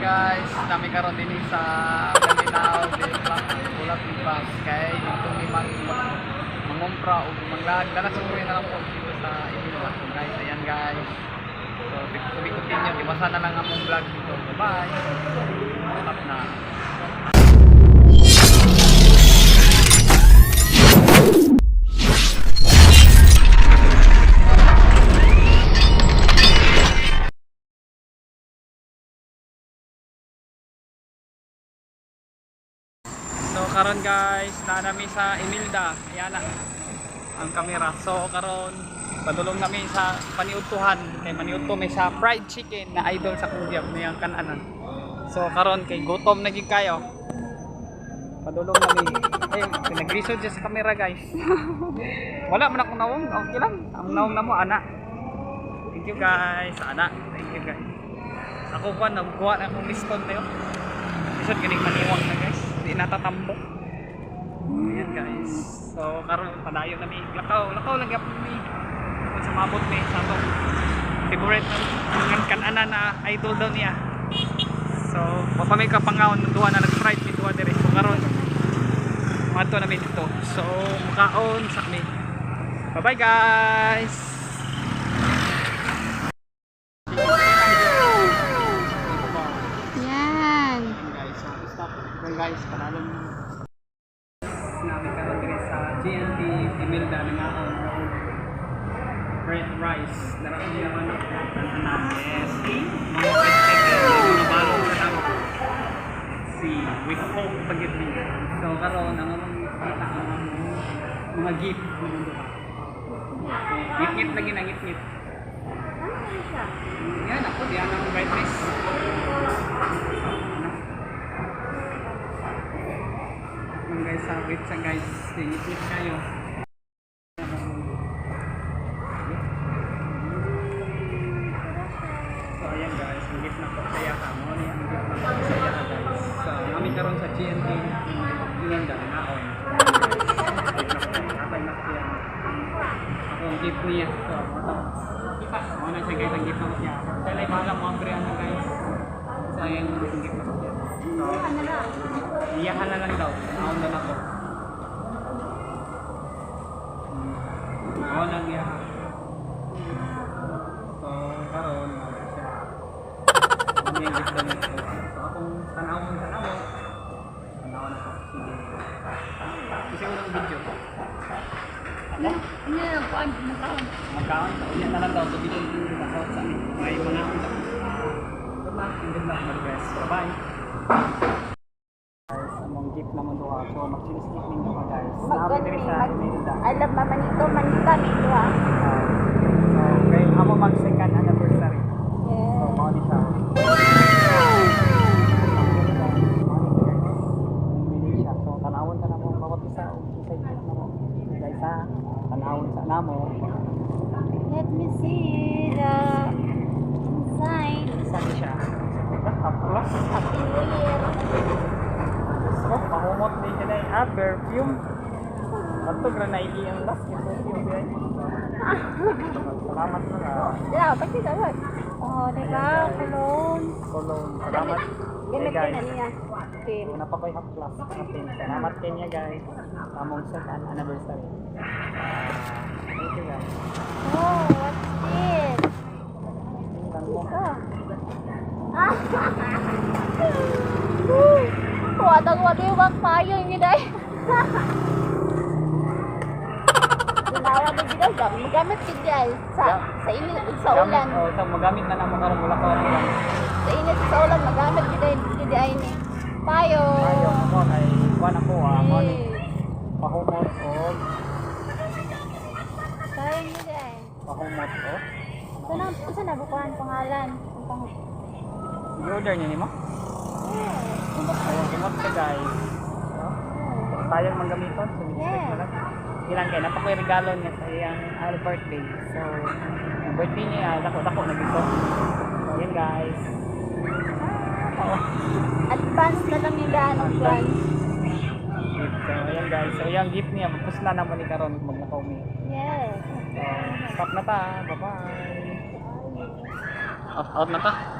guys, nami karon din sa Gaminaw di Ulat Bus kay dito ni mangumpra o magdala siguro na lang po dito sa Iloilo guys. Ayan guys. So, to be continue. Iwasa na lang among vlog dito. Bye. Stop na. So karon guys, naanami sa Imelda. Ayan na ang kamera. So karon padulong namin sa paniutuhan. Kay maniuto may sa fried chicken na idol sa Kuya niyang kananan. So karon kay gutom na gid kayo. Padulong namin. Eh nag-research sa kamera guys. Wala man akong nawong. Okay lang. Ang nawong na mo ana. Thank you guys. Ana. Thank you guys. Ako pa nagkuha na akong liston tayo. Lisod ganing maniwang na guys. Di natatambok. Ayan guys. So karon padayon na mi. Lakaw lang gyapon mi. Kung sumabot mi sa atong favorite ng kananan na idol daw niya. So papamay ka pangawon duha na nag-fried mi duha dire. So karon mato na mi dito. So mukaon sa mi. Bye bye guys. Guys, panalo namin karon dire sa GNT Imelda nangaon red rice darang niya man yes mga vegetable mga balong na tawag si with hope pagit ni so karon ang among kita ang mga gift ng mundo ngit-ngit lagi na ngit-ngit yan ako diyan ang red rice. Guys, sabit sa guys, tingit kayo. So ayan guys, ang gift na po saya ka mo ni ang gift na po saya ka guys. So kami karon sa GNT yun dahil naon. Atay na siya. Ako ang gift niya. So kita mo na siya guys ang gift na siya. Dahil ay bahala mo ang brand guys. So ayan ang gift na siya. So iyahan na lang daw. Naon na ako. Naon lang iyahan. So, karon siya. Ang yung gift na ito. So, akong tanawon. Tanawon ako. Sige. Kasi unang video ko. Ano? Ano yung kuwan? Magkaon? Iyan na lang daw. So, dito yung nakawat sa amin. May mga unang. Good luck. And good luck. Bye-bye. Among gift naman doha. So mag-chilis-gift ninyo ka guys. Sabi diri sa Imelda. I love mamanito, manita nito ha. So kay amo mag second anniversary. Yes. So mao ni siya. So tanawon ka na mo bawat isa og sa gift na mo. Guys ha, tanawon sa namo. Let me see the inside. Isa ni siya. Tapos Happy New Year. oh, mahumot din siya na perfume. Bato gra na ang last yung perfume din. Salamat na nga. Yeah, pati dapat. Oh, diba? Cologne. Cologne. Salamat. Gamit guys. ka na niya. Okay. Una pa ko'y half class natin. Salamat kanya guys. Among second anniversary. Thank you guys. Oh, what's this? Tingnan mo. Watang waliwang payo yung day. Ginawa mo ginaw, magamit ka dyan sa init sa ulan. Oh, so magamit na namo karon wala ko ulan. Sa init sa ulan, magamit ka dyan ni. Payo. Ayo mo kay kuan ako mo ni pahumot og Payo nyo dyan. pahumot og. Saan na bukuhan pangalan? I-order niyo nimo? Ayun, kumot ka guys. No? Sayang mang gamiton, so mistake na lang. Ilan kayo, napakoy regalo niya sa iyang birthday. So, ang birthday niya, dako-dako na dito. So, ayan guys. Advance na lang yung daan ng plan. So, ayan guys. So, yung gift niya, magpusla naman ni Karon, magnakaw mi. Yes. So, stop na ta. Bye-bye. Out na ta.